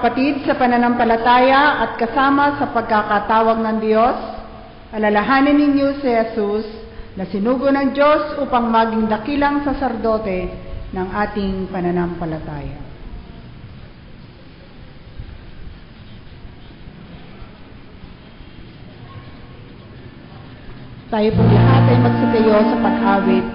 kapatid sa pananampalataya at kasama sa pagkakatawag ng Diyos, alalahanin ninyo si Jesus na sinugo ng Diyos upang maging dakilang saserdote ng ating pananampalataya. Tayo pong lahat ay magsitayo sa pag-awit.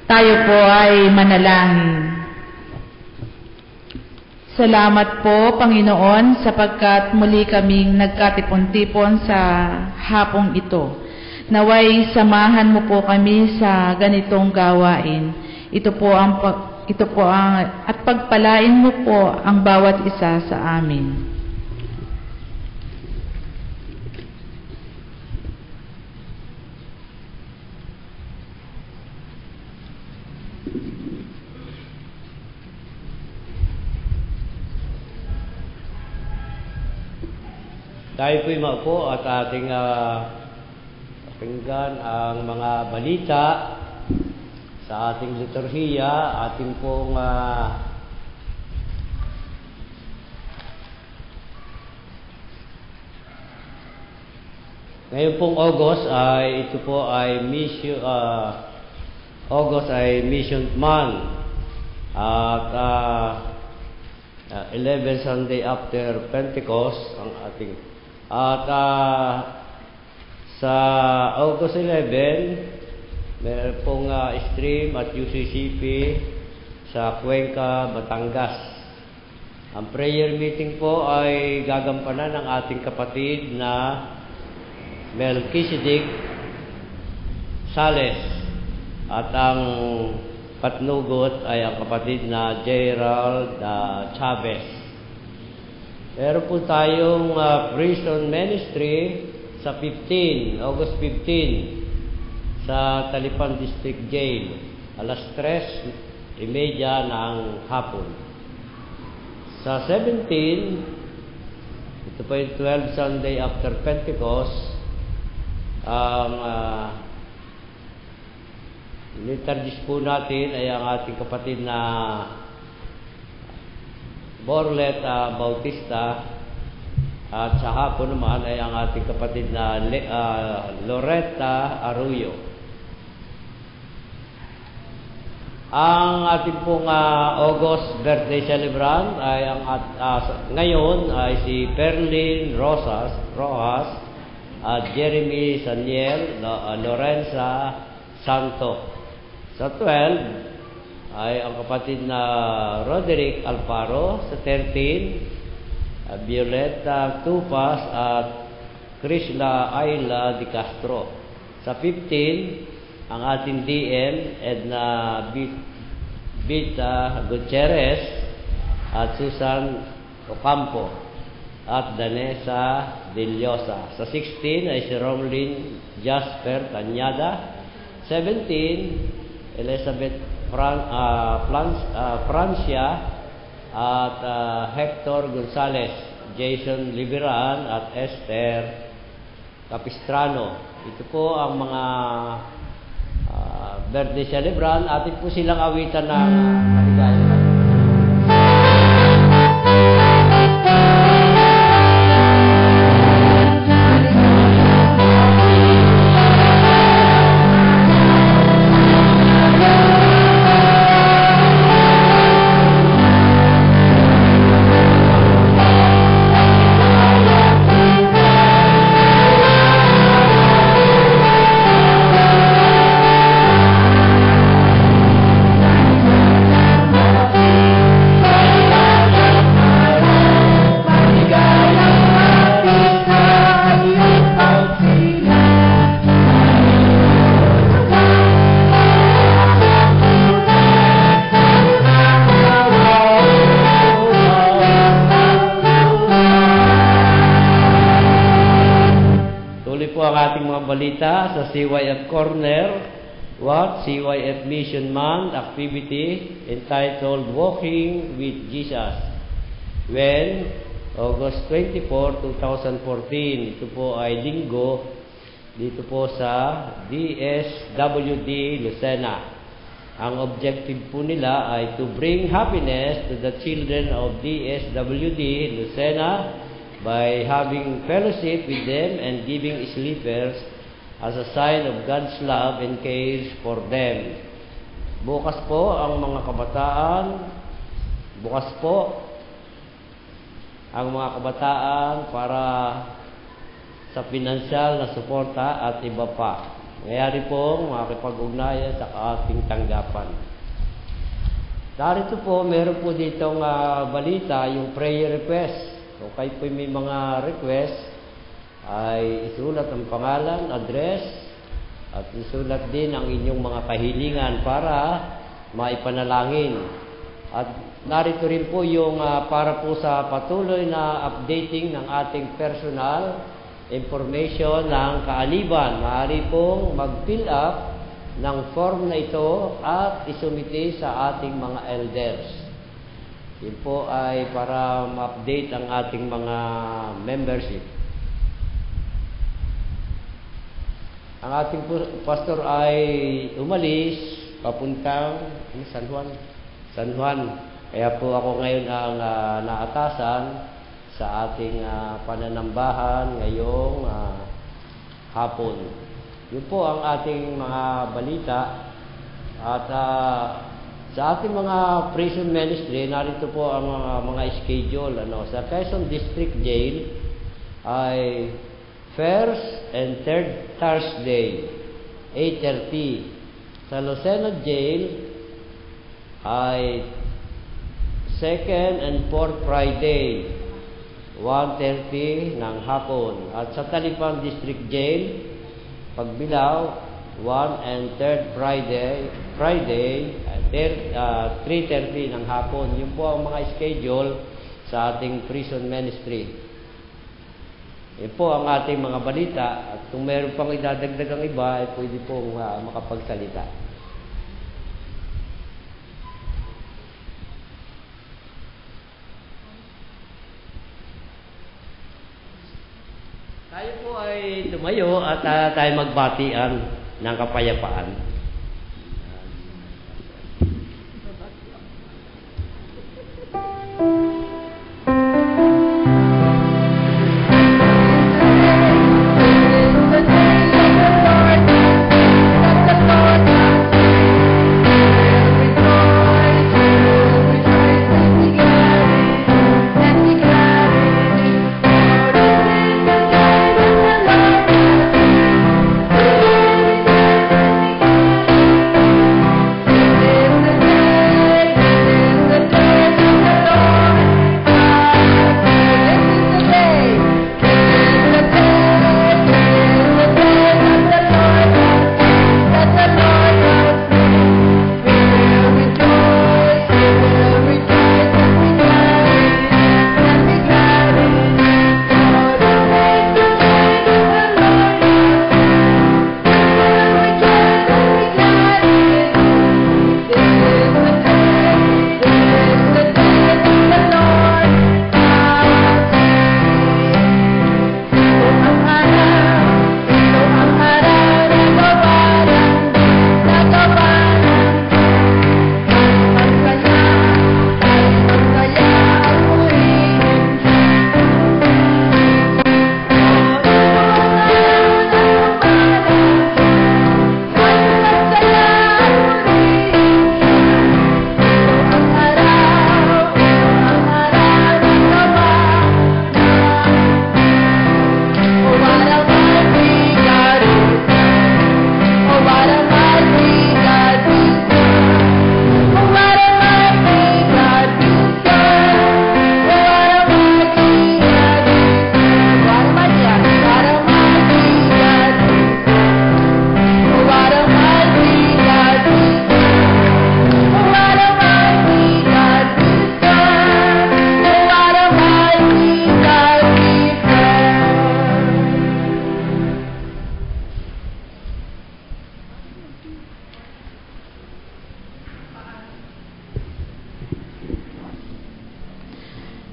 Tayo po ay manalangin. Salamat po, Panginoon, sapagkat muli kaming nagkatipon-tipon sa hapong ito. Naway samahan mo po kami sa ganitong gawain. Ito po ang at pagpalain mo po ang bawat isa sa amin. Tayo po'y maupo at ating pakinggan ang mga balita sa ating liturhiya. Ating pong ngayon pong August ay ito po ay mission August ay mission month at 11 Sunday after Pentecost ang ating at sa August 11, meron pong stream at UCCP sa Cuenca, Batangas. Ang prayer meeting po ay gagampanan ng ating kapatid na Melchizedek Sales at ang patnugot ay ang kapatid na Gerald Chavez. Meron po tayong prison ministry sa August 15 sa Talipan District Jail, alas 3:30 ng hapon. Sa 17, ito po yung 12 Sunday after Pentecost, ang liturgist po natin ay ang ating kapatid na Borlet Bautista at sa hapon naman ay ang ating kapatid na Loretta Arroyo. Ang ating pong August birthday celebrant ay ngayon ay si Perlin Rojas at Jeremy Saniel Lorenza Santo. Sa 12 ay ang kapatid na Roderick Alfaro. Sa 13, Violeta Tupas at Krishna Ayla Di Castro. Sa 15, ang ating DM Edna Vita Gutierrez at Susan Ocampo at Danesa Villosa. Sa 16 ay si Romlin Jasper Tanyada. 17, Elizabeth Francia at Hector Gonzalez, Jason Liberan at Esther Capistrano. Ito po ang mga birthday celebrant. Atin po silang awitan ng maligaya. Balita sa CYF Corner, CYF Mission Month activity entitled Walking with Jesus. When August 24, 2014, ito po ay linggo dito po sa DSWD Lucena. Ang objective po nila ay to bring happiness to the children of DSWD Lucena by having fellowship with them and giving sleepers as a sign of God's love and care for them. Bukas po ang mga kabataan, para sa pinansyal na suporta at iba pa. Mayari pong makipag-ugnayan sa ating tanggapan. Darito po, meron po ditong balita, yung prayer request. So, kayo po may mga request, ay isulat ang pangalan, address, at isulat din ang inyong mga kahilingan para maipanalangin. At narito rin po yung para po sa patuloy na updating ng ating personal information ng kaaliban. Maaari pong mag-fill up ng form na ito at isumite sa ating mga elders. Yun po ay para ma-update ang ating mga membership. Ang ating pastor ay umalis papuntang San Juan. Kaya po ako ngayon ang naatasan sa ating pananambahan ngayong hapon. Yun po ang ating mga balita. At sa ating mga prison ministry, narito po ang mga schedule. Sa Quezon District Jail ay first and third Thursday, 8:30. Sa Lucena Jail ay second and fourth Friday, 1:30 ng hapon. At sa Talipan District Jail, Pagbilao, 1 and third Friday, 3:30 ng hapon. Yun po ang mga schedule sa ating prison ministry. Yan po ang ating mga balita. At kung meron pang idadagdag ang iba, ay pwede pong makapagsalita. Tayo po ay tumayo at tayo magbatian ng kapayapaan.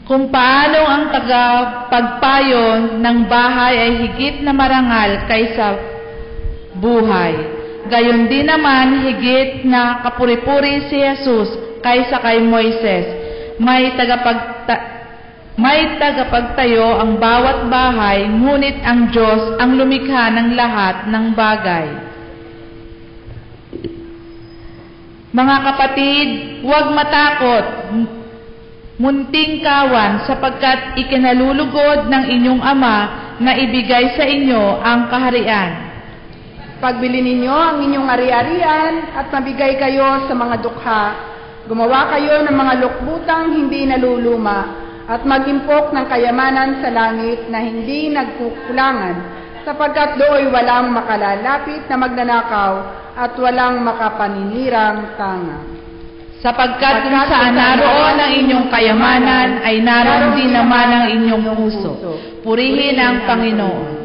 Kung paano ang tagapagpayo ng bahay ay higit na marangal kaysa buhay, gayon din naman higit na kapuri-puri si Jesus kaysa kay Moises. May tagapagtayo ang bawat bahay, ngunit ang Diyos ang lumikha ng lahat ng bagay. Mga kapatid, huwag matakot, munting kawan, sapagkat ikinalulugod ng inyong Ama na ibigay sa inyo ang kaharian. Pagbili ninyo ang inyong ari-arian at mabigay kayo sa mga dukha. Gumawa kayo ng mga lukbutang hindi naluluma at mag-impok ng kayamanan sa langit na hindi nagkukulangan, sapagkat do'y walang makalalapit na magnanakaw at walang makapaninirang tanga. Sapagkat kung saan naroon ang inyong kayamanan, ay naroon din naman ang inyong puso. Purihin ang Panginoon.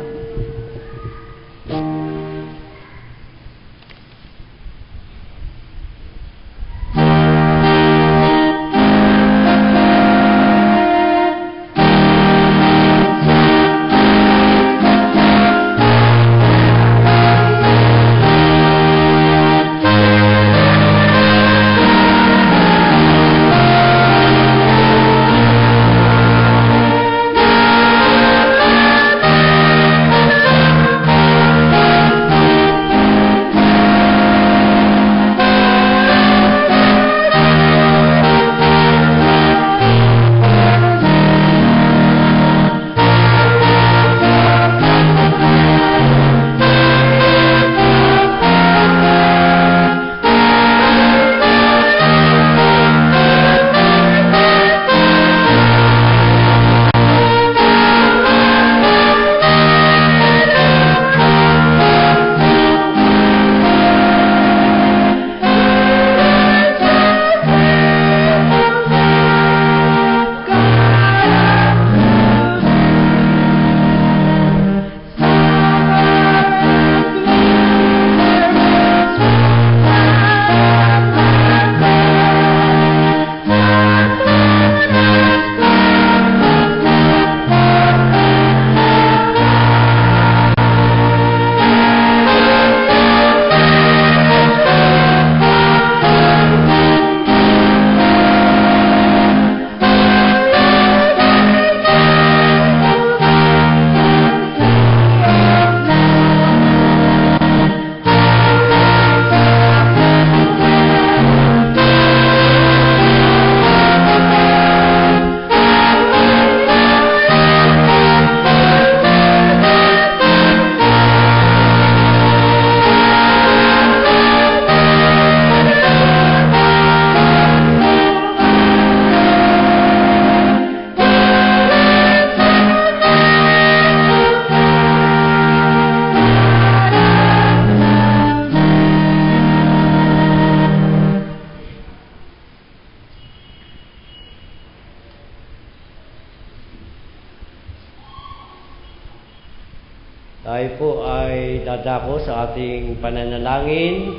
Tayo po ay dadako sa ating pananalangin.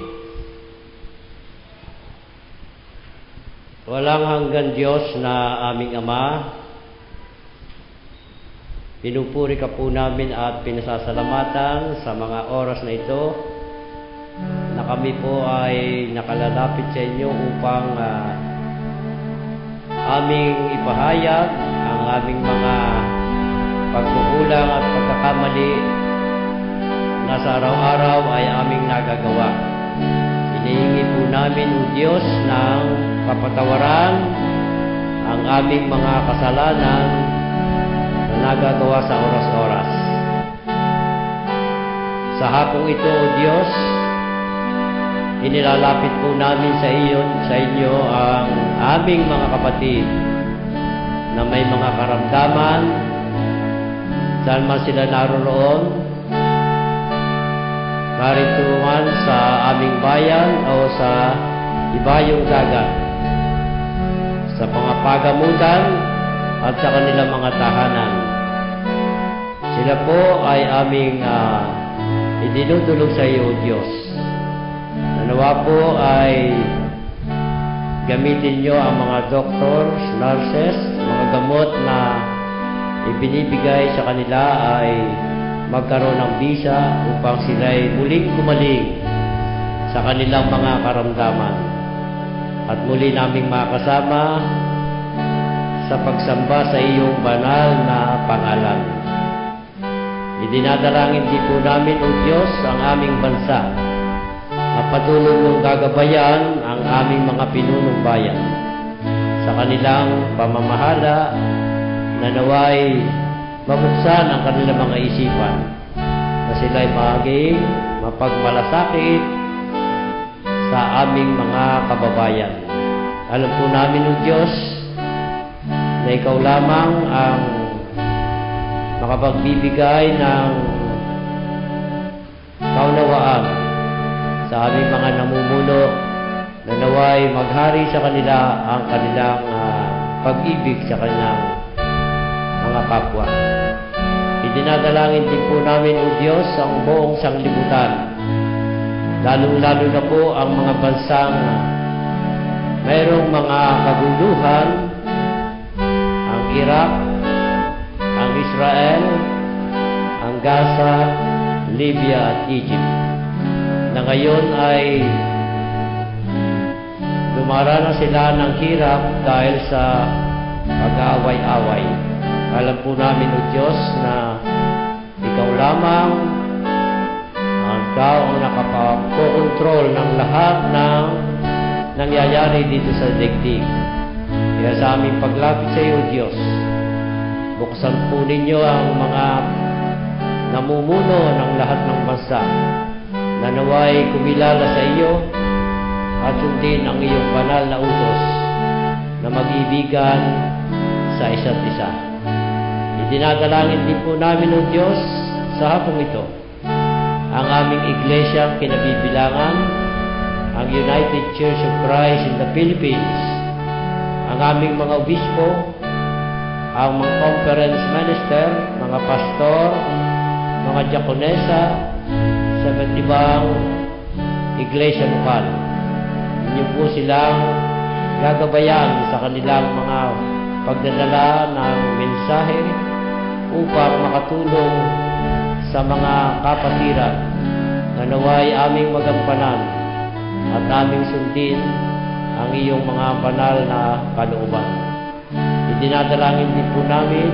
Walang hanggan Diyos na aming Ama, pinupuri ka po namin at pinasasalamatan sa mga oras na ito na kami po ay nakalalapit sa inyo upang aming ipahayag ang aming mga pagkukulang at pagkakamali na sa araw-araw ay aming nagagawa. Hinihingi po namin, O Diyos, ng kapatawaran ang aming mga kasalanan na nagagawa sa oras-oras. Sa hapong ito, O Diyos, inilalapit po namin sa inyo ang aming mga kapatid na may mga karamdaman, saan man sila naroroon, narito man sa aming bayan o sa ibayong dagat, sa mga pagamutan at sa kanilang mga tahanan. Sila po ay aming idinudulog sa iyo, O Diyos. Nawa po ay gamitin nyo ang mga doctors, nurses, mga ang gamot na ibinibigay sa kanila ay magkaroon ng bisa upang sila'y muling gumaling sa kanilang mga karamdaman. At muli naming makasama sa pagsamba sa iyong banal na pangalan. Idinadalangin din po namin, O Diyos, ang aming bansa na patuloy mong gagabayan ang aming mga pinunong bayan sa kanilang pamamahala na naway mabuksan ang kanilang mga isipan na sila'y maging mapagmalasakit sa aming mga kababayan. Alam po namin, O Diyos, na Ikaw lamang ang makapagbibigay ng kaunawaan sa aming mga namumuno na naway maghari sa kanila ang kanilang pag-ibig sa kanilang mga kapwa. Idinadalangin din po namin, O Diyos, ang buong sanglibutan, lalong-lalo na po ang mga bansang mayroong mga kaguluhan, ang Iraq, ang Israel, ang Gaza, Libya at Egypt, na ngayon ay dumaranas sila ng hirap dahil sa pag-aaway-away. Alam po namin, O Diyos, na Ikaw lamang ang nakapakontrol ng lahat ng nangyayari dito sa daigdig. Kaya sa aming paglapit sa iyo, Diyos, buksan po ninyo ang mga namumuno ng lahat ng bansa na naway kumilala sa iyo at sundin ang iyong banal na utos na mag-ibigan sa isa't isa. Idinadalangin din po namin, O Diyos, sa hapong ito, ang aming iglesyang kinabibilangan, ang United Church of Christ in the Philippines, ang aming mga obispo, ang mga conference minister, mga pastor, mga diakonesa, sa iba't ibang iglesia lokal. Inyo po silang gagabayan sa kanilang mga pagdadala ng mensahe upang makatulong sa mga kapatiran na naway aming magampanan at aming sundin ang iyong mga banal na kalooban. Idinadalangin din po namin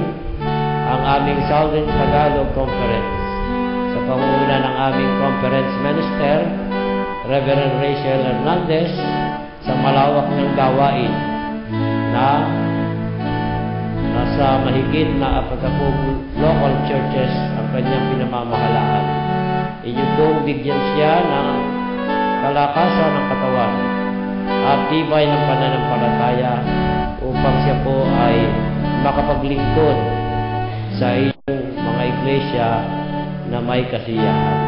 ang aming Southern Tagalog Conference sa pangunguna ng aming conference minister, Reverend Rachel Hernandez, sa malawak ng gawain na nasa mahigit na 40 local churches ang kanyang pinamamahalaan. Inyo pong bigyan siya ng kalakasan ng katawan at tibay ng pananampalataya upang siya po ay makapaglingkod sa iyong mga iglesia na may kasiyahan.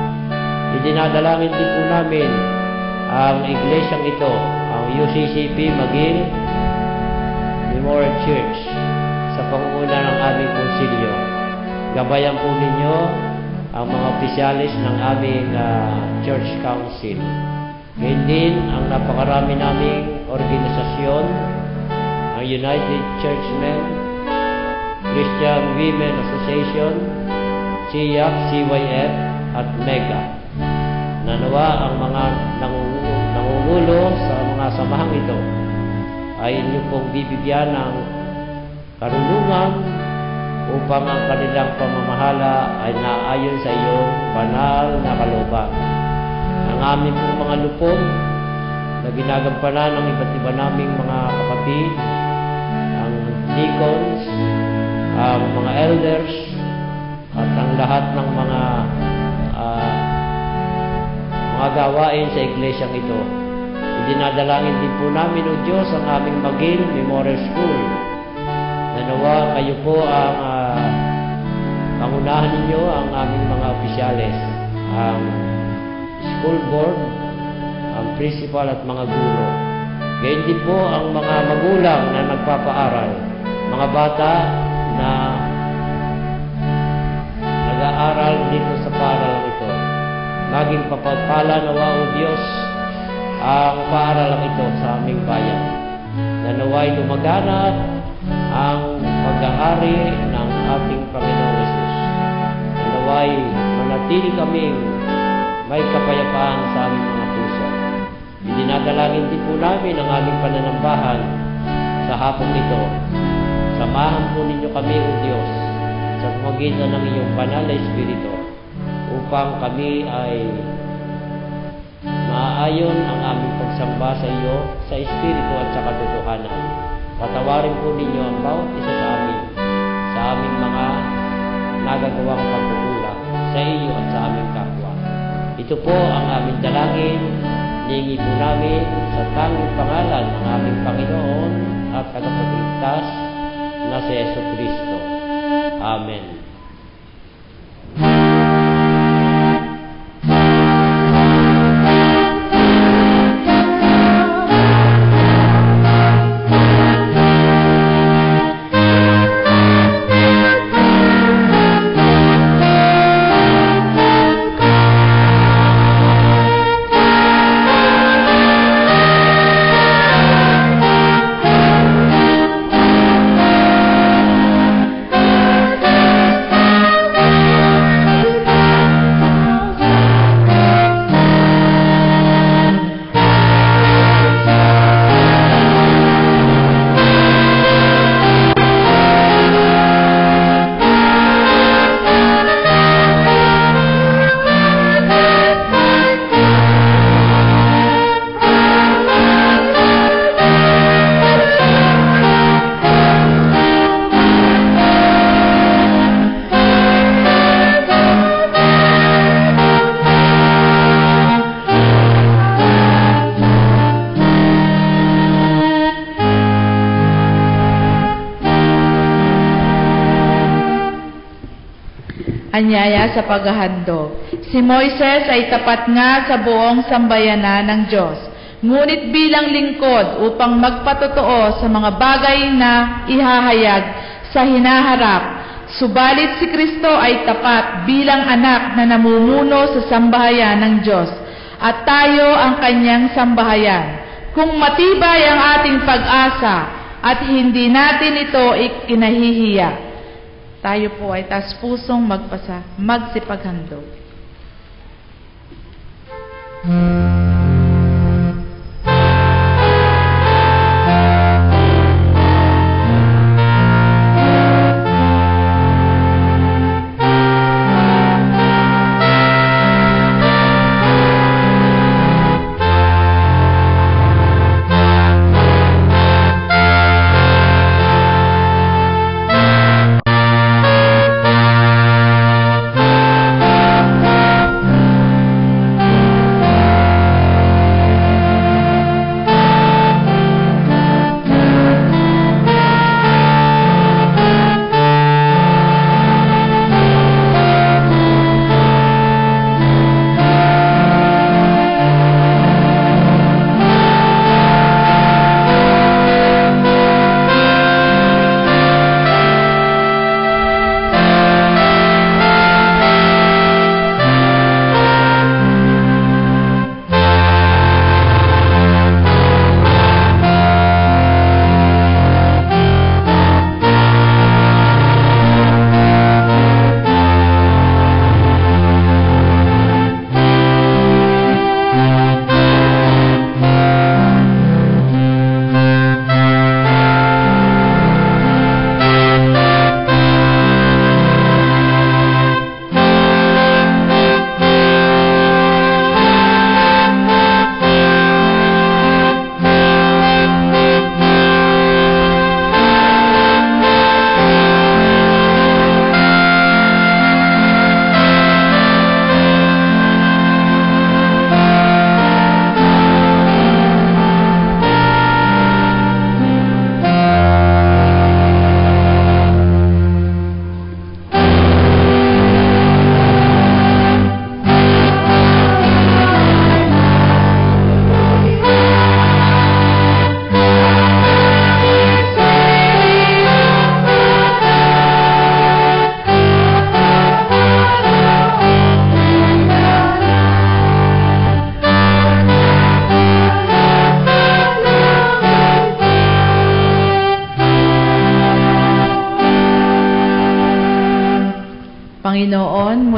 Idinadalangin din po namin ang iglesyang ito, ang UCCP Magil Memorial Church, sa pangunguna ng aming konsilyo. Gabayan po ninyo ang mga opisyalis ng aming Church Council. Ngayon din ang napakarami naming organisasyon, ang United Churchmen, Christian Women Association, CIAC, CYF, at MEGA. Nanawa ang mga nangungulo sa mga samahang ito ay inyo pong bibigyan ng karunungan upang ang kanilang pamamahala ay naayon sa iyong banal na kalooban. Ang aming pong mga lupon na ginagampanan ng iba't iba naming mga kapatid, ang deacons, ang mga elders, at ang lahat ng mga gawain sa iglesyang ito. Idinadalangin din po namin, O Diyos, ang aming Magil Memorial School, na nawa kayo po ang pangunahan ninyo ang aming mga opisyales, ang school board, ang principal at mga guro. Gayon din po ang mga magulang na nagpapaaral, mga bata na nag-aaral dito sa paaralang ito. Maging papagpala nawa, O Diyos, ang paaralang ito sa aming bayan, na naway lumaganap ang paghahari ng ating Panginoong Hesus. Naway manatili kaming may kapayapaan sa aming mga puso. Idinadalangin din po namin ang aming pananambahan sa hapong ito. Samahan po ninyo kami, O Diyos, sa pamagitan ng iyong banal na Espiritu, upang kami ay maaayon ang aming pagsamba sa iyo sa Espiritu at sa katotohanan. Patawarin po ninyo ang bawat isa sa aming mga nagagawang pagkukulang sa iyo at sa aming kapwa. Ito po ang aming dalangin. Hiningi po namin sa tanging pangalan ng aming Panginoon at tagapagligtas na si Jesucristo. Amen. Anyaya sa paghahandog. Si Moises ay tapat nga sa buong sambayanan ng Diyos, ngunit bilang lingkod upang magpatotoo sa mga bagay na ihahayag sa hinaharap. Subalit si Kristo ay tapat bilang anak na namumuno sa sambahayan ng Diyos, at tayo ang kanyang sambahayan. Kung matibay ang ating pag-asa at hindi natin ito ikinahihiya, tayo po ay taas pusong magsipaghandog.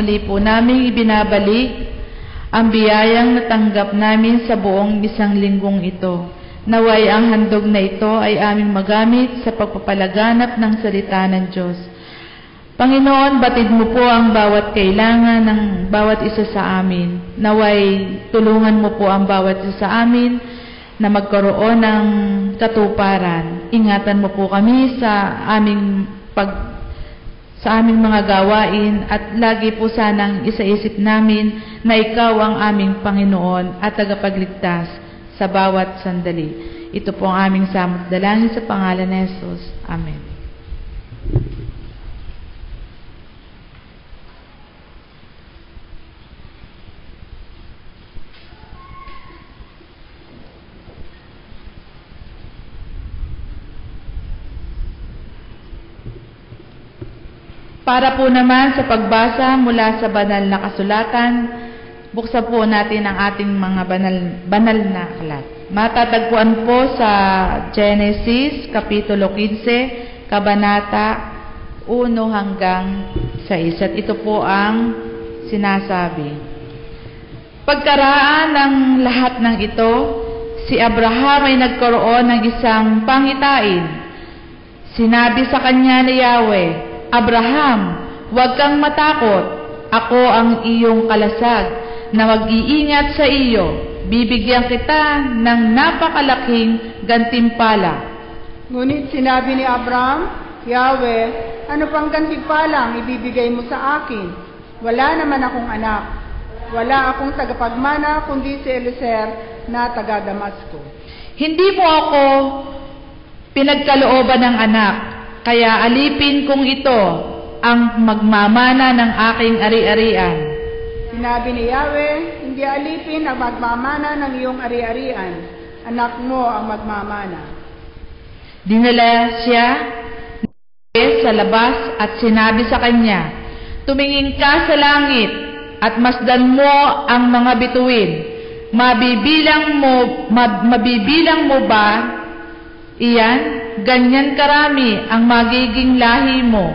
muli po namin ibinabalik ang biyayang natanggap namin sa buong isang linggong ito. Naway ang handog na ito ay aming magamit sa pagpapalaganap ng salita ng Diyos. Panginoon, batid mo po ang bawat kailangan ng bawat isa sa amin. Naway tulungan mo po ang bawat isa sa amin na magkaroon ng katuparan. Ingatan mo po kami sa aming mga gawain at lagi po sanang isaisip namin na ikaw ang aming Panginoon at tagapagligtas sa bawat sandali. Ito po ang aming samot dalangin sa pangalan ni Jesus. Amen. Para po naman sa pagbasa mula sa banal na kasulatan, buksan po natin ang ating mga banal na aklat. Matatagpuan po sa Genesis, Kapitulo 15, Kabanata 1 hanggang 6. At ito po ang sinasabi. Pagkaraan ng lahat ng ito, si Abraham ay nagkaroon ng isang pangitain. Sinabi sa kanya ni Yahweh, Abraham, huwag kang matakot. Ako ang iyong kalasag na mag-iingat sa iyo. Bibigyan kita ng napakalaking gantimpala. Ngunit sinabi ni Abraham, Yahweh, ano pang gantimpala ang ibibigay mo sa akin? Wala naman akong anak. Wala akong tagapagmana kundi si Eliezer na taga Damasco. Hindi mo ako pinagkalooban ng anak, kaya alipin kong ito ang magmamana ng aking ari-arian. Sinabi ni Yahweh, hindi alipin ang magmamana ng iyong ari-arian. Anak mo ang magmamana. Dinala siya sa labas at sinabi sa kanya, tumingin ka sa langit at masdan mo ang mga bituin. Mabibilang mo ba iyan? Ganyan karami ang magiging lahi mo.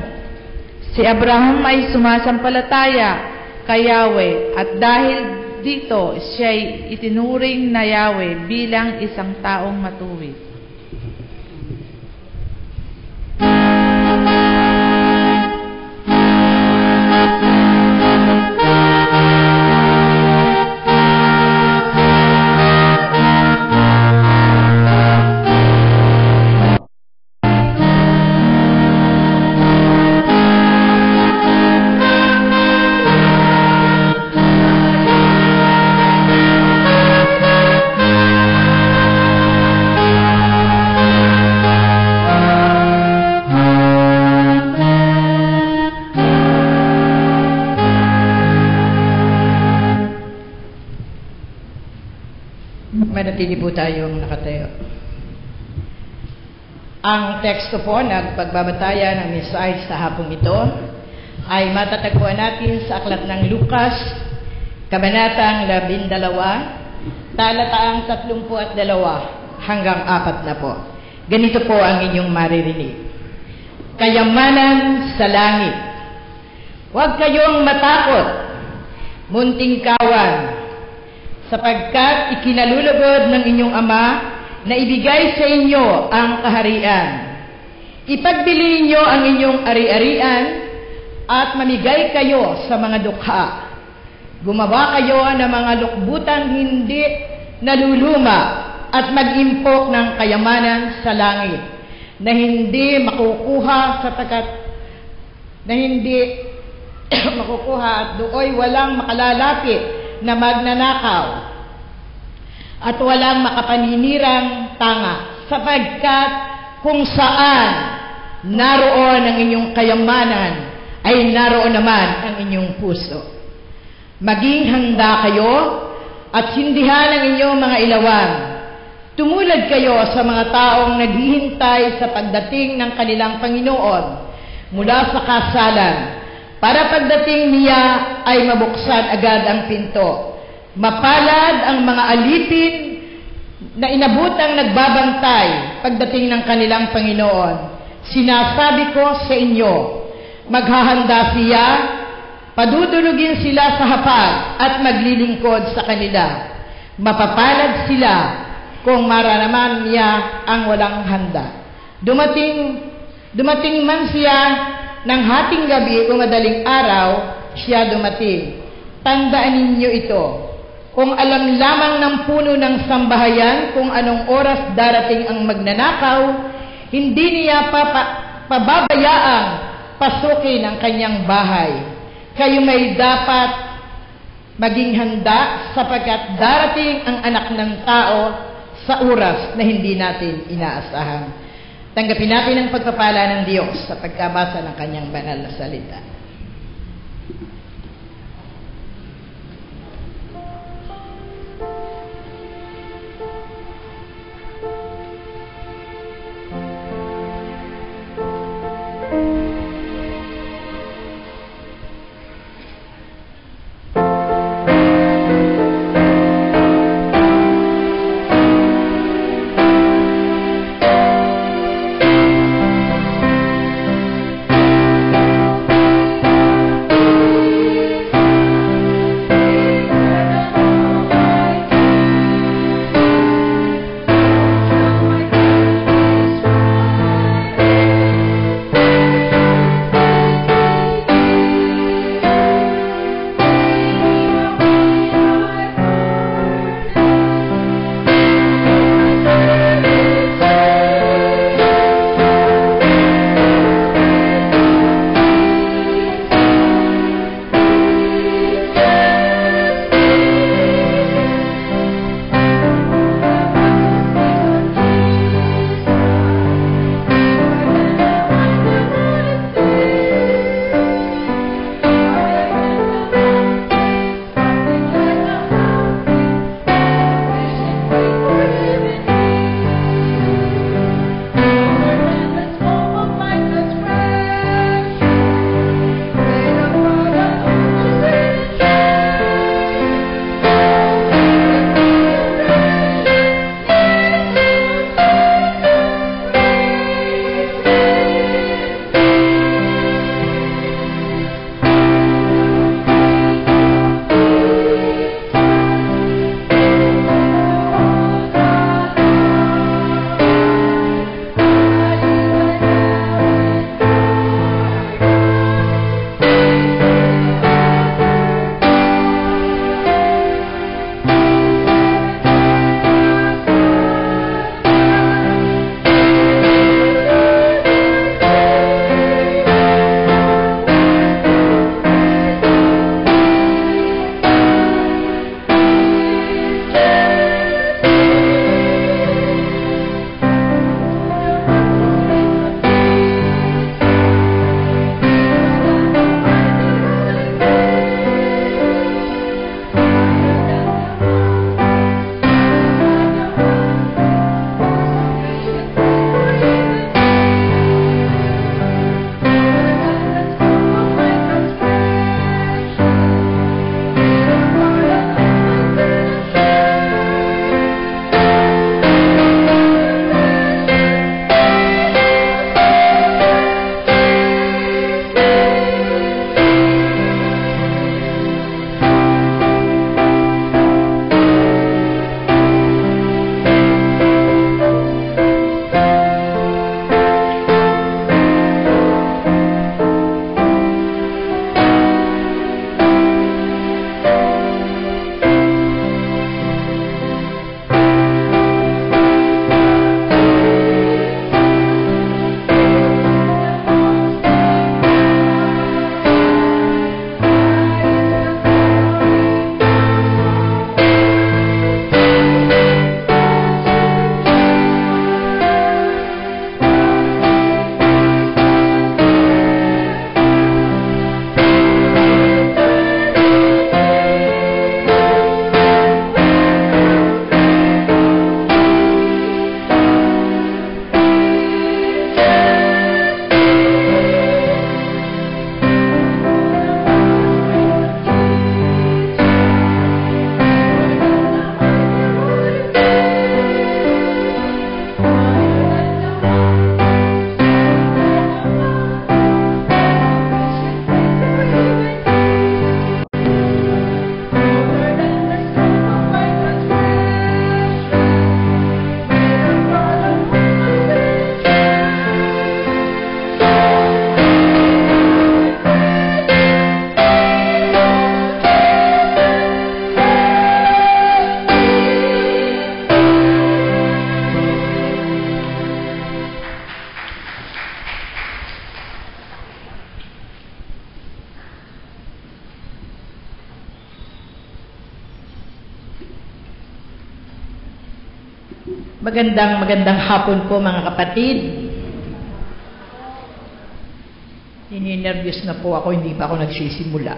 Si Abraham ay sumasampalataya kay Yahweh at dahil dito siya'y itinuring na Yahweh bilang isang taong matuwid. Manatili po tayong nakatayo. Ang teksto po ng pagbabatayan ng mensahe sa hapong ito ay matatagpuan natin sa aklat ng Lucas, Kabanatang 12, talataang 32 hanggang 4 na po. Ganito po ang inyong maririnig. Kayamanan sa langit. Huwag kayong matakot, munting kawan, sapagkat ikinalulugod ng inyong Ama na ibigay sa inyo ang kaharian. Ipagbili inyo ang inyong ari-arian at mamigay kayo sa mga dukha. Gumawa kayo ng mga lukbutang hindi naluluma at mag-impok ng kayamanan sa langit na hindi makukuha makukuha at do'y walang makalalapit na magnanakaw at walang makapaninirang tanga, sapagkat kung saan naroon ang inyong kayamanan ay naroon naman ang inyong puso. Maging handa kayo at sindihan ang inyong mga ilawan. Tumulad kayo sa mga taong naghihintay sa pagdating ng kanilang Panginoon mula sa kasalan, para pagdating niya ay mabuksan agad ang pinto. Mapalad ang mga alipin na inabutang nagbabantay pagdating ng kanilang Panginoon. Sinasabi ko sa inyo, maghahanda siya Padudulugin sila sa hapag at maglilingkod sa kanila. Mapapalad sila kung maranaman niya ang walang handa. Dumating man siya ng hating gabi o madaling araw, siya dumating. Tandaan ninyo ito. Kung alam lamang ng puno ng sambahayan kung anong oras darating ang magnanakaw, hindi niya pababayaang pasukin ang kanyang bahay. Kayo may dapat maging handa sapagkat darating ang anak ng tao sa oras na hindi natin inaasahan. Tanggapin natin ang pagpapala ng Diyos sa pagkabasa ng kanyang banal na salita. Magandang hapon po mga kapatid. Nininervyos na po ako, hindi pa ako nagsisimula.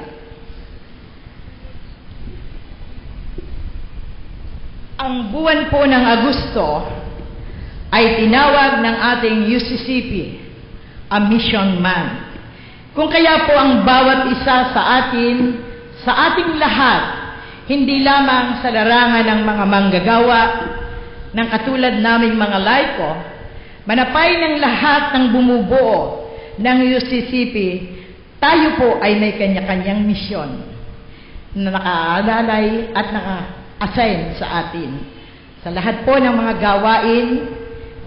Ang buwan po ng Agosto ay tinawag ng ating UCCP a Mission Month. Kung kaya po ang bawat isa sa ating lahat, hindi lamang sa larangan ng mga manggagawa, ng katulad naming mga laiko, manapay ng lahat ng bumubuo ng UCCP, tayo po ay may kanya-kanyang misyon na nakaalalay at naka-assign sa atin. Sa lahat po ng mga gawain,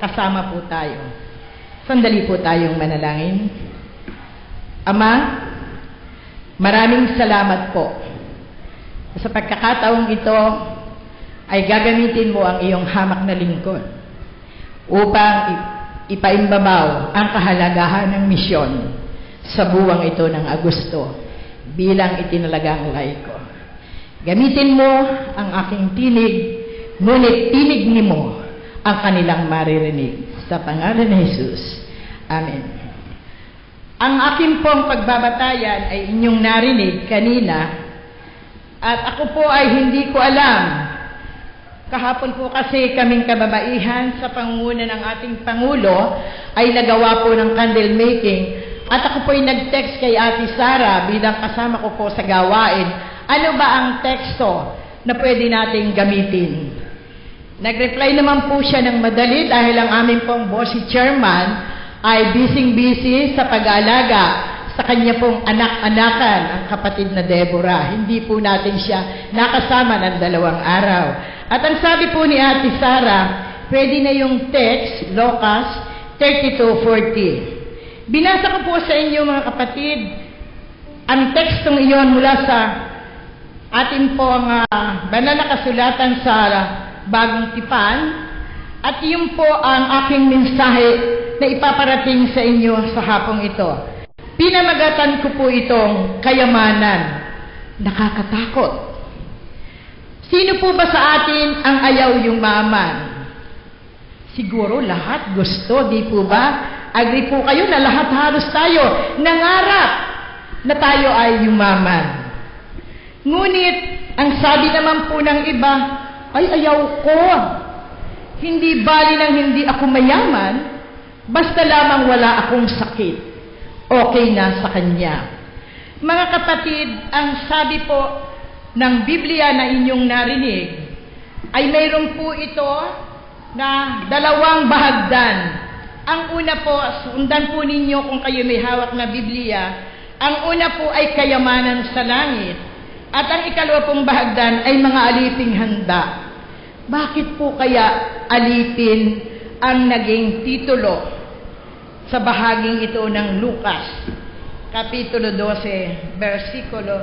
kasama po tayo. Sandali po tayong manalangin. Ama, maraming salamat po. Sa pagkakataong ito, ay gagamitin mo ang iyong hamak na lingkod upang ipaimbabaw ang kahalagahan ng misyon sa buwang ito ng Agosto bilang itinalagang laiko. Gamitin mo ang aking tinig, ngunit tinig mo ang kanilang maririnig. Sa pangalan ni Jesus. Amen. Ang aking pong pagbabatayan ay inyong narinig kanina at ako po ay hindi ko alam. Kahapon po kasi kaming kababaihan sa pangunguna ng ating Pangulo ay nagawa po ng candle making at ako po ay nag-text kay Ate Sara bilang kasama ko po sa gawain. Ano ba ang teksto na pwede nating gamitin? Nag-reply naman po siya ng madali dahil ang aming pong bossy chairman ay busy sa pag-aalaga sa kanya pong anak-anakan, ang kapatid na Deborah. Hindi po natin siya nakasama ng 2 araw. At ang sabi po ni Ate Sara, pwede na yung text, Lucas 32:40. Binasa ko po sa inyo mga kapatid, ang tekstong iyon mula sa ating pong banal na kasulatan sa Bagong Tipan, at iyon po ang aking mensahe na ipaparating sa inyo sa hapong ito. Pinamagatan ko po itong kayamanan, nakakatakot. Sino po ba sa atin ang ayaw yumaman? Siguro lahat gusto, di po ba? Agree po kayo na lahat halos tayo nangarap na tayo ay yumaman. Ngunit, ang sabi naman po ng iba, ay ayaw ko. Hindi bali nang hindi ako mayaman, basta lamang wala akong sakit. Okay na sa kanya. Mga kapatid, ang sabi po ng Biblia na inyong narinig, ay mayroon po ito na 2 bahagdan. Ang una po, sundan po ninyo kung kayo may hawak na Biblia, ang una po ay kayamanan sa langit, at ang ikalawa pong bahagdan ay mga aliping handa. Bakit po kaya alipin ang naging titulo sa bahaging ito ng Lucas, Kapitulo 12, versikulo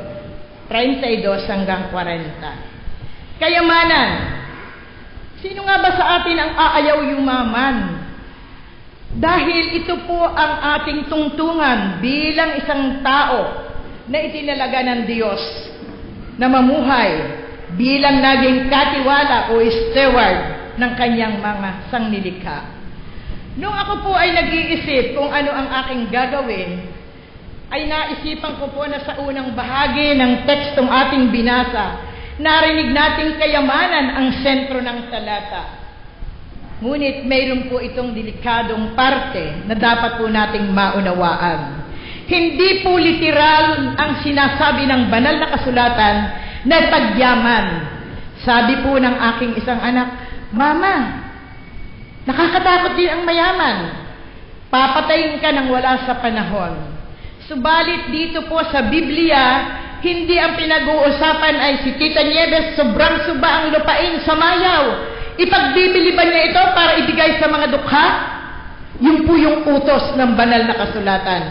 32 hanggang 40. Kayamanan. Sino nga ba sa atin ang aayaw yumaman? Dahil ito po ang ating tungtungan bilang isang tao na itinalaga ng Diyos na mamuhay bilang naging katiwala o steward ng kanyang mga sangnilikha. Nung ako po ay nag-iisip kung ano ang aking gagawin, ay naisipan ko po na sa unang bahagi ng tekstong ating binasa, narinig nating kayamanan ang sentro ng talata. Ngunit mayroon po itong delikadong parte na dapat po nating maunawaan. Hindi po literal ang sinasabi ng banal na kasulatan na pagyaman. Sabi po ng aking isang anak, Mama, nakakatakot din ang mayaman. Papatayin ka nang wala sa panahon. Subalit dito po sa Biblia, hindi ang pinag-uusapan ay si Tita Nieves, sobrang suba ang lupain sa mayaw. Ipagbibili ba niya ito para ibigay sa mga dukha? Yun po yung utos ng banal na kasulatan.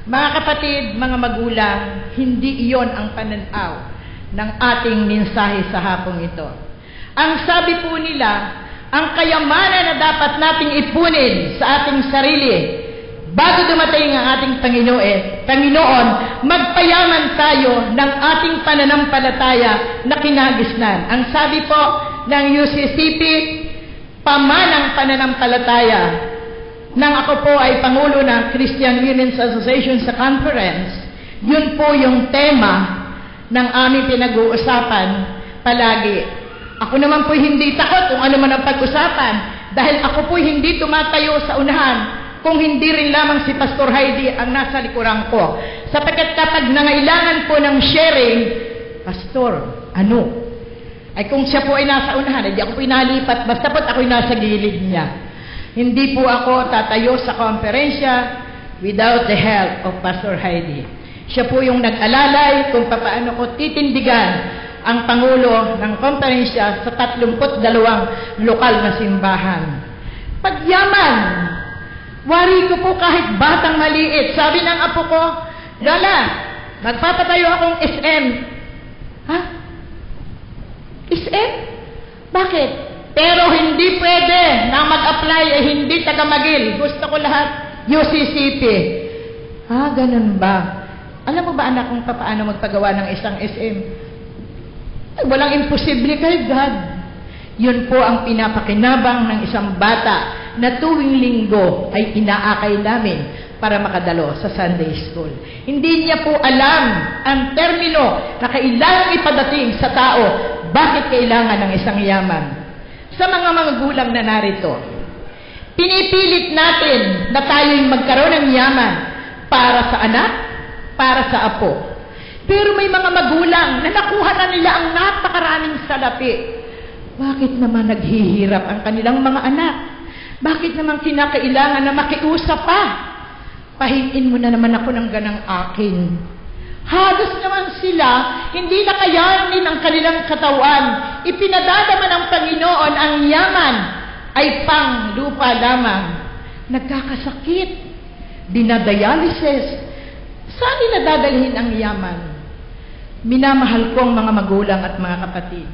Mga kapatid, mga magulang, hindi iyon ang pananaw ng ating mensahe sa hapong ito. Ang sabi po nila, ang kayamanan na dapat nating ipunin sa ating sarili, bago dumating ang ating Panginoon, magpayaman tayo ng ating pananampalataya na kinagisnan. Ang sabi po ng UCCP, pamanang pananampalataya nang ako po ay Pangulo ng Christian Women's Association sa conference. Yun po yung tema ng aming pinag-uusapan palagi. Ako naman po hindi takot kung ano man ang pag-usapan dahil ako po hindi tumatayo sa unahan kung hindi rin lamang si Pastor Heidi ang nasa likuran ko. Sapagkat kapag nangailangan po ng sharing, Pastor, ano? Ay kung siya po ay nasa unahan, hindi ako po inalipat, basta po't ako'y nasa gilid niya. Hindi po ako tatayo sa konferensya without the help of Pastor Heidi. Siya po yung nag-alalay kung paano ko titindigan ang Pangulo ng konferensya sa 32 lokal na simbahan. Pagyaman, wari ko po kahit batang maliit. Sabi ng apo ko, Lala, magpapatayo akong SM. Ha? SM? Bakit? Pero hindi pwede na mag-apply hindi taga-Magil. Gusto ko lahat UCCP. Ganun ba? Alam mo ba anak kung paano magpagawa ng isang SM? Ay, walang imposible kay God. Yun po ang pinapakinabang ng isang bata na tuwing linggo ay inaakay namin para makadalo sa Sunday School. Hindi niya po alam ang termino na kailangan ipadating sa tao bakit kailangan ng isang yaman. Sa mga magulang na narito, pinipilit natin na tayo'y magkaroon ng yaman para sa anak, para sa apo. Pero may mga magulang na nakuha na nila ang napakaraming salapi. Bakit naman naghihirap ang kanilang mga anak? Bakit naman kinakailangan na makiusap pa? Pahingin mo na naman ako ng ganang akin. Halos naman sila, hindi na kayanin ang kanilang katawan. Ipinadadama ng Panginoon ang yaman ay pang lupa lamang. Nagkakasakit, dinadialysis. Saan nila dadalhin ang yaman? Minamahal ko ang mga magulang at mga kapatid.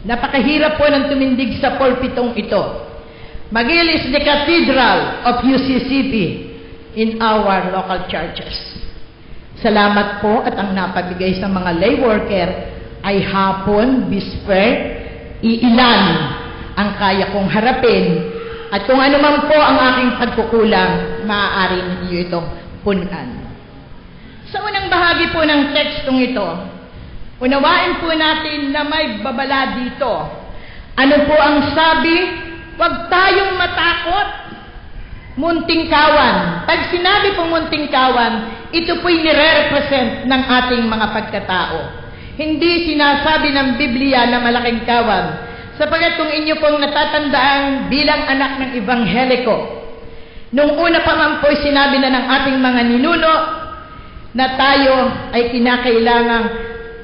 Napakahirap po ng tumindig sa pulpitong ito. Magil is the cathedral of UCCP in our local churches. Salamat po at ang napabigay sa mga lay worker ay hapon, bisper, iilan ang kaya kong harapin at kung ano man po ang aking pagkukulang, maaari ninyo itong punan. Sa unang bahagi po ng tekstong ito, unawain po natin na may babala dito. Ano po ang sabi? Huwag tayong matakot. Munting kawan. Pag sinabi po munting kawan, ito po'y nire-represent ng ating mga pagkatao. Hindi sinasabi ng Biblia na malaking kawan. Sapagkat kung inyo pong natatandaan bilang anak ng Ebangheliko, nung una pa man po'y sinabi na ng ating mga ninuno na tayo ay kinakailangang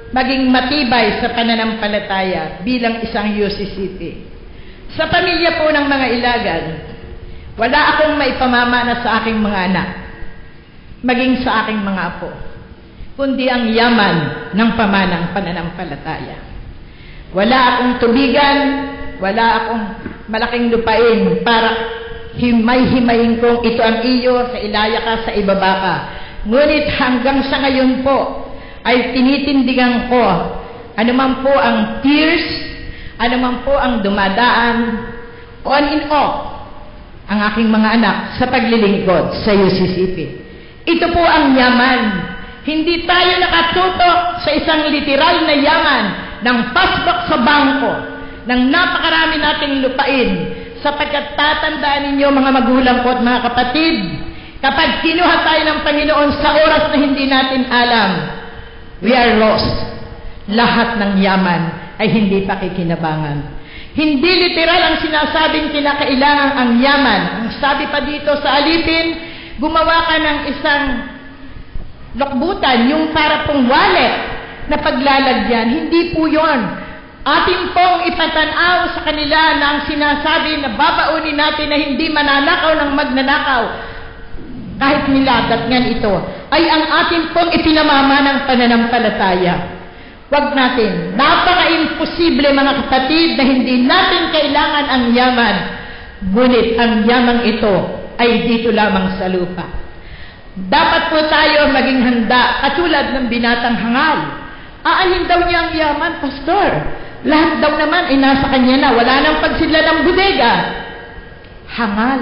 maging matibay sa pananampalataya bilang isang UCCP. Sa pamilya po ng mga Ilagan, wala akong maipamamana sa aking mga anak, maging sa aking mga apo, kundi ang yaman ng pamanang pananampalataya. Wala akong tubigan, wala akong malaking lupain para himay-himayin kong ito ang iyo, sa ilaya ka, sa ibaba ka. Ngunit hanggang sa ngayon po, ay tinitindigan ko, anuman po ang tears, anuman po ang dumadaan, on and off, ang aking mga anak sa paglilingkod sa UCCP. Ito po ang yaman. Hindi tayo nakatutok sa isang literal na yaman ng pasbok sa bangko, ng napakarami nating lupain, sapagkat tatandaan ninyo mga magulang ko at mga kapatid, kapag kinuha tayo ng Panginoon sa oras na hindi natin alam, we are lost. Lahat ng yaman ay hindi pakikinabangan. Hindi literal ang sinasabing kinakailangan ang yaman. Ang sabi pa dito sa alipin, gumawa ka ng isang lokbutan, yung para pong wallet na paglalagyan. Hindi po yun. Atin pong ipatanaw sa kanila na ang sinasabi na babaunin natin na hindi mananakaw ng magnanakaw kahit niladatngan ito, ay ang atin pong ipinamama ng pananampalataya. Huwag natin. Napaka-imposible mga kapatid na hindi natin kailangan ang yaman. Ngunit ang yaman ito ay dito lamang sa lupa. Dapat po tayo maging handa katulad ng binatang hangal. Aanin daw niya ang yaman, Pastor. Lahat daw naman ay nasa kanya na. Wala nang pagsidla ng bodega. hangal.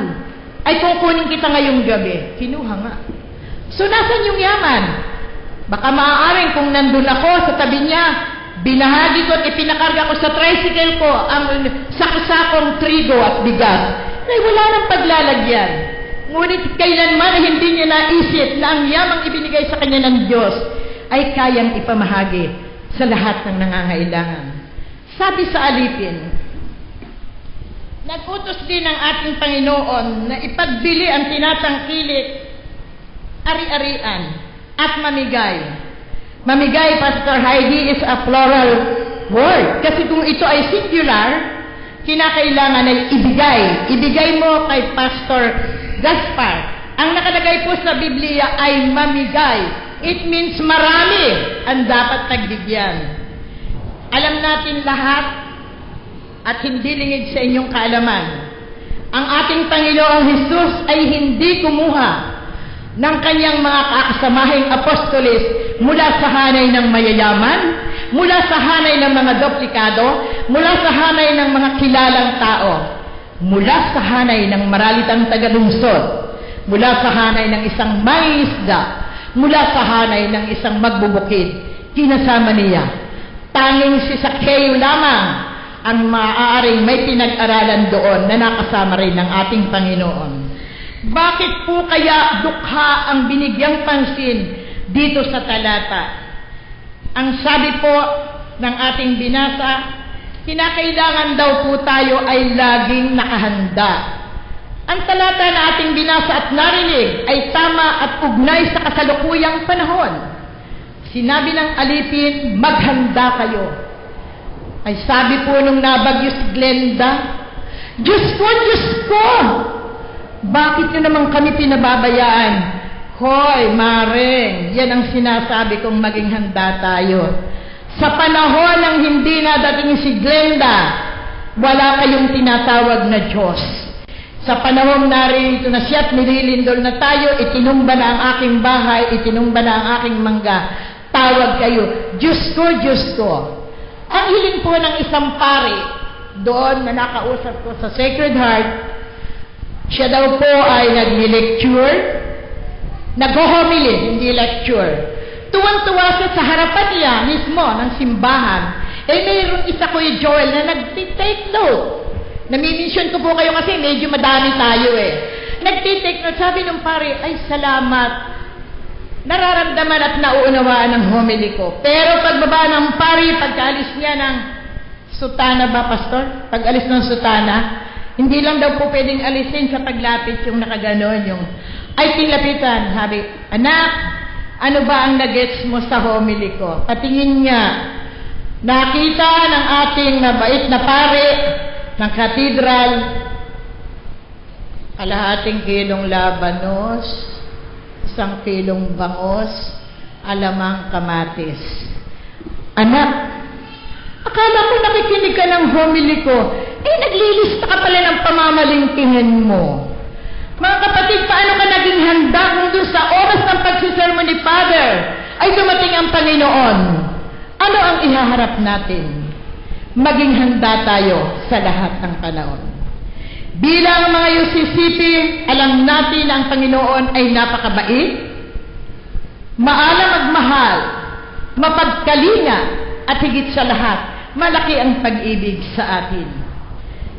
Ay kung kunin kita ngayong gabi, kinuha nga. So nasan yung yaman? Baka maaaring kung nandun ako sa tabi niya, binahagi ko at ipinakarga ko sa tricycle ko ang sakasakong trigo at bigas. Ay wala nang paglalagyan. Ngunit kailanman hindi niya naisip na ang yamang ibinigay sa kanya ng Diyos ay kayang ipamahagi sa lahat ng nangangailangan. Sabi sa alipin, nag-utos din ang ating Panginoon na ipagbili ang tinatangkilik, ari-arian, at mamigay. Mamigay, Pastor Heidi, is a plural word. Kasi kung ito ay singular, kinakailangan ay ibigay. Ibigay mo kay Pastor Gaspar. Ang nakalagay po sa Biblia ay mamigay. It means marami ang dapat pagbigyan. Alam natin lahat at hindi lingid sa inyong kaalaman. Ang ating Panginoong Hesus ay hindi kumuha ng kanyang mga kasamahing apostolis mula sa hanay ng mayayaman, mula sa hanay ng mga duplikado, mula sa hanay ng mga kilalang tao, mula sa hanay ng maralitang tagalungsod, mula sa hanay ng isang mangingisda, mula sa hanay ng isang magbubukid. Kinasama niya. Tanging si Zaccheo lamang ang maaaring may pinag-aralan doon na nakasama rin ng ating Panginoon. Bakit po kaya dukha ang binigyang pansin dito sa talata? Ang sabi po ng ating binasa, kinakailangan daw po tayo ay laging nakahanda. Ang talata na ating binasa at narinig ay tama at ugnay sa kasalukuyang panahon. Sinabi ng alipin, maghanda kayo. Ay sabi po nung nabagyo si Glenda, Diyos ko! Bakit nyo naman kami pinababayaan? Hoy, Maring, yan ang sinasabi kong maging handa tayo. Sa panahon ng hindi nadating si Glenda, wala kayong tinatawag na Diyos. Sa panahon narito na siya't nililindol na tayo, itinumba na ang aking bahay, itinumba na ang aking mangga. Tawag kayo, Diyos ko. Ang hiling po ng isang pari, doon na nakausap ko sa Sacred Heart, siya daw po ay nag-lecture, nag-homily, hindi lecture. Tuwang-tuwa siya sa harapan niya mismo ng simbahan. Mayroong isa Kuya Joel na nag-take note. Nami-mention ko po kayo kasi medyo madami tayo Nag-take note, sabi ng pare, ay salamat. Nararamdaman at nauunawaan ang homily ko. Pero pagbaba ng pare, pagkaalis niya ng sutana ba, Pastor? Pag-alis ng sutana, hindi lang daw po pwedeng alisin sa paglapit yung nakaganon, yung ay tinlapitan. Sabi, anak, ano ba ang nagets mo sa homily ko? Patingin niya. Nakita ng ating mabait na pare ng katedral, kalahating kilong labanos, 1 kilong bangos, alamang kamatis. Anak, akala mo nakikinig ka ng homily ko, naglilista ka pala ng pamamalingkingin mo. Mga kapatid, paano ka naging handa kung doon sa oras ng pagsisermon ni Father ay dumating ang Panginoon? Ano ang ihaharap natin? Maging handa tayo sa lahat ng panahon. Bilang mga UCCP, alam natin na ang Panginoon ay napakabait, maalam magmahal, mapagkalinga, at higit sa lahat, malaki ang pag-ibig sa atin.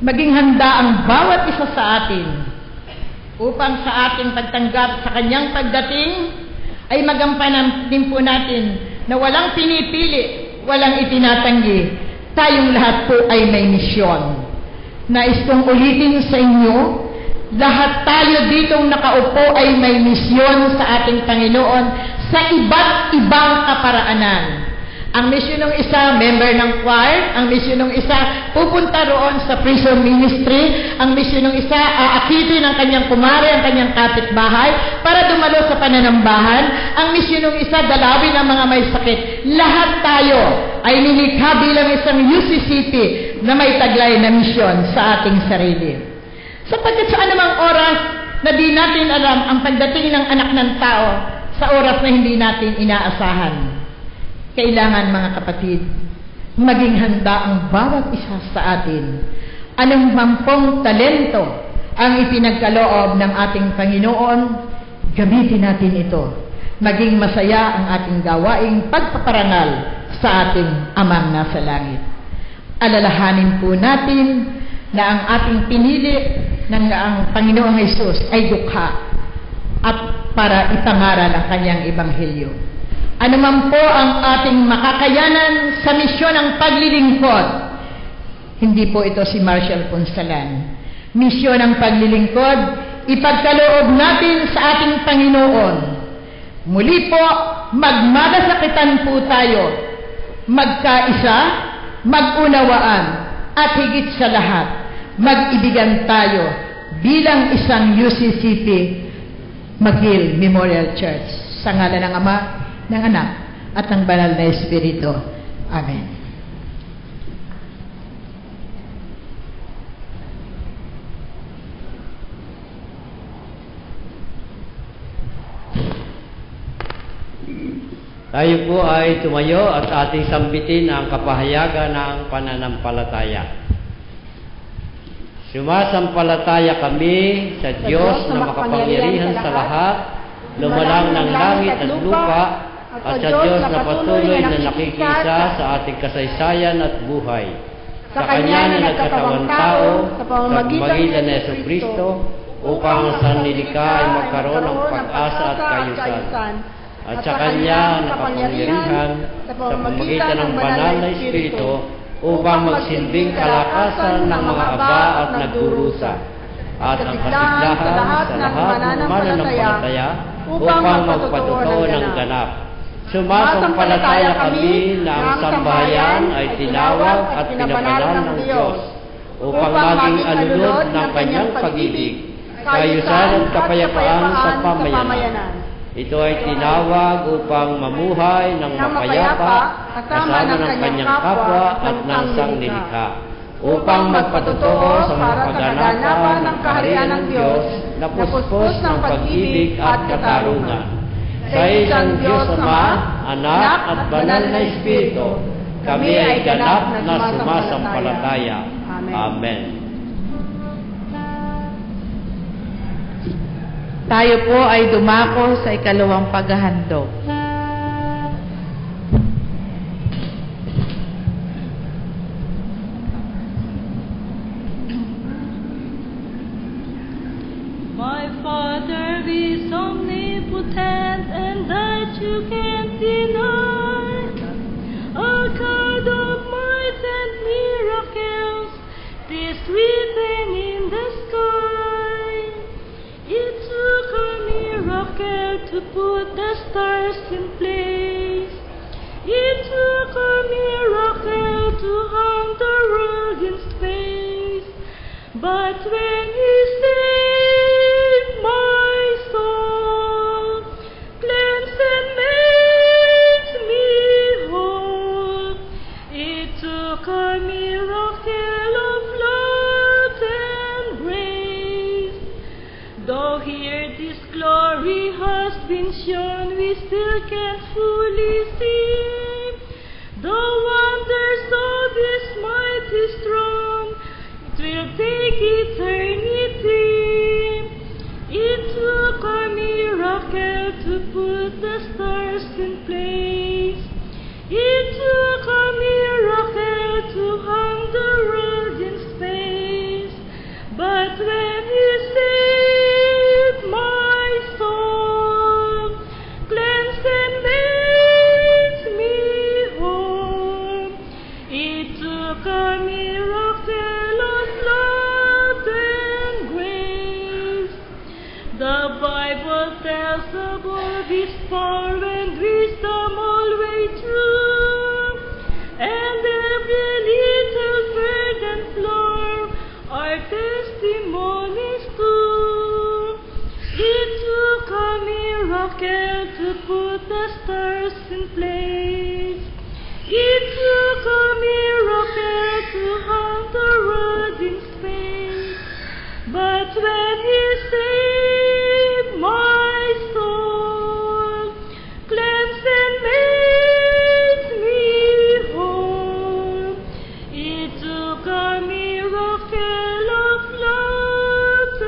Maging handa ang bawat isa sa atin upang sa ating pagtanggap sa kanyang pagdating ay magampanan din po natin na walang pinipili, walang itinatanggi. Tayong lahat po ay may misyon. Nais kong ulitin sa inyo, lahat tayo ditong nakaupo ay may misyon sa ating Panginoon sa iba't ibang kaparaanan. Ang misyon ng isa, member ng choir. Ang misyon ng isa, pupunta roon sa prison ministry. Ang misyon ng isa, aakitin ang kanyang kumare, ang kanyang kapitbahay para dumalo sa pananambahan. Ang misyon ng isa, dalawin ang mga may sakit. Lahat tayo ay nilikha bilang isang UCCP na may taglay na misyon sa ating sarili. Sapagkat sa anumang oras na di natin alam ang pagdating ng anak ng tao sa oras na hindi natin inaasahan. Kailangan, mga kapatid, maging handa ang bawat isa sa atin. Anong mampong talento, ang ipinagkaloob ng ating Panginoon, gamitin natin ito. Maging masaya ang ating gawaing pagpaparangal sa ating Amang nasa langit. Alalahanin po natin na ang ating pinili ng ang Panginoong Hesus ay dukha at para ipangaral ang kanyang ebanghelyo. Ano man po ang ating makakayanan sa misyon ng paglilingkod, hindi po ito si Marshall Ponsalan. Misyon ng paglilingkod, ipagkaloob natin sa ating Panginoon. Muli po, magmamasakitan po tayo, magkaisa, magunawaan, at higit sa lahat, mag-ibigan tayo bilang isang UCCP McGill Memorial Church. Sa ngalan ng Ama, ng Anak, at ng Banal na Espiritu. Amen. Tayo po ay tumayo at ating sambitin ang kapahayagan ng pananampalataya. Sumasampalataya kami sa Diyos na makapangyarihan sa lahat, lumalang ng langit at lupa, at sa Diyos na patuloy na nakikisa sa ating kasaysayan at buhay. Sa Kanya na nagkatawang tao, sa pamamagitan ni Jesucristo, upang sa nilikha ay magkaroon ng pag-asa at kayusan. At sa Kanya nakapangyarihan sa pamamagitan ng banal na Espiritu upang magsilbing kalakasan ng mga aba at nagdurusa at ang kasiglahan sa lahat ng mananampalataya upang magpatutuo ng ganap. Sumasampalataya kami na ang sambahayan ay tinawag at pinapanalan ng Diyos upang maging alulod ng Kanyang pag-ibig, kayusan at kapayapaan sa pamayanan. Ito ay tinawag upang mamuhay ng mapayapa kasama ng kanyang kapwa at ng sanglilikha, upang magpatutuo sa mga kaganapan ng kaharian ng Diyos na puspos ng pag-ibig at katarungan. Sa isang Diyos Ama, Anak at Banal na Espiritu, kami ay ganap na sumasampalataya. Amen. Tayo po ay dumako sa ikalawang paghahandog. My Father is omnipotent and that you can't deny. A God of might and miracles, this written in the sky. It took a miracle to put the stars in place. It took a miracle to hang the world in space. But when He saved my soul, cleansed and made me whole, it took a miracle of love and grace. Though here this glory has been shown, we still can't fully see the wonders of His mighty throne. It will take eternity. It took a miracle to put the stars in place. It took a miracle to hang the world in space. But when He saved my soul, cleansed and made me whole, it took a miracle of love and grace. The Bible tells of His power and wisdom always true, and every little bird and flower are testimonies too. It took a miracle to put the stars in place. It took a miracle to hang the world in space. But when He saved my soul, cleansed and made me whole, it took a miracle of love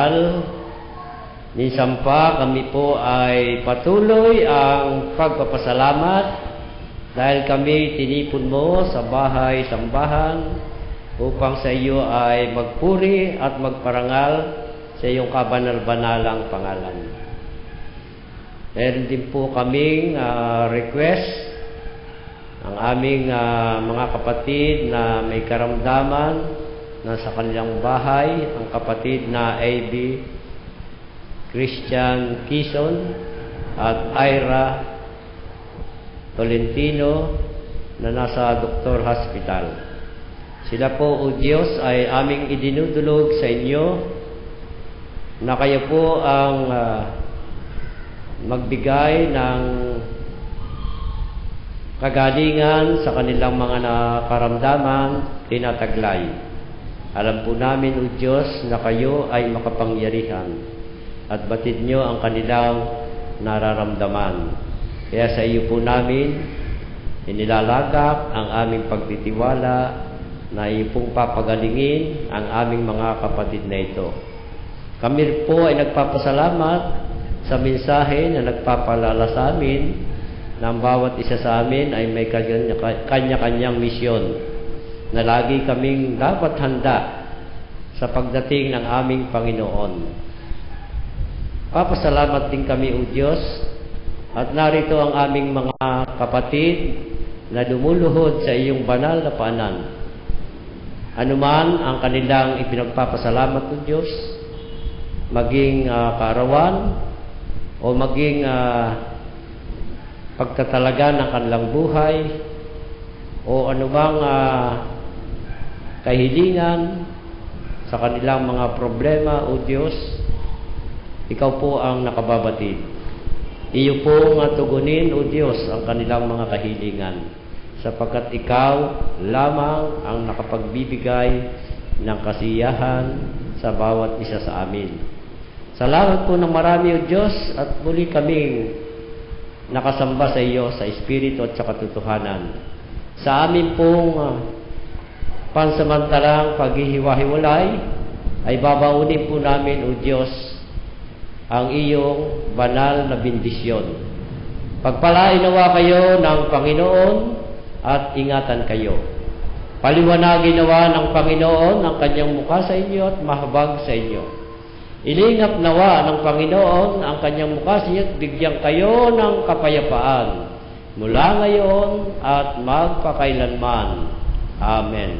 banal. Minsan pa kami po ay patuloy ang pagpapasalamat dahil kami tinipon mo sa bahay-sambahan upang sa iyo ay magpuri at magparangal sa iyong kabanal-banalang pangalan. Meron din po kaming request ang aming mga kapatid na may karamdaman na sa kanilang bahay, ang kapatid na A.B. Christian Quezon at Ira Tolentino na nasa Doctor Hospital. Sila po, O Diyos, ay aming idinudulog sa inyo na kayo po ang magbigay ng kagalingan sa kanilang mga nakaramdaman, tinataglay. Alam po namin, O Diyos, na kayo ay makapangyarihan at batid nyo ang kanilang nararamdaman. Kaya sa iyo po namin inilalagak ang aming pagtitiwala na iyo pong papagalingin ang aming mga kapatid na ito. Kami po ay nagpapasalamat sa mensahe na nagpapalala sa amin na ang bawat isa sa amin ay may kanya-kanyang misyon na lagi kaming dapat handa sa pagdating ng aming Panginoon. Papasalamat din kami, O Diyos, at narito ang aming mga kapatid na lumuluhod sa iyong banal na paanan. Anuman ang kanilang ipinagpapasalamat, O Diyos, maging kaarawan o maging pagtatalaga ng kanilang buhay o anumang kahilingan sa kanilang mga problema, O Diyos, ikaw po ang nakababatid. Iyo pong tugunin, O Diyos, ang kanilang mga kahilingan, sapagkat ikaw lamang ang nakapagbibigay ng kasiyahan sa bawat isa sa amin. Salamat po ng marami, O Diyos, at muli kaming nakasamba sa iyo sa Espiritu at sa katotohanan. Sa amin pong pansamantalang paghihiwa-hiwalay ay babaunin po namin, O Diyos, ang iyong banal na bendisyon. Pagpalain nawa kayo ng Panginoon at ingatan kayo. Paliwanagin nawa ng Panginoon ang kanyang mukha sa inyo at mahabag sa inyo. Ilingap nawa ng Panginoon ang kanyang mukha sa inyo at bigyan kayo ng kapayapaan mula ngayon at magpakailanman. Amen.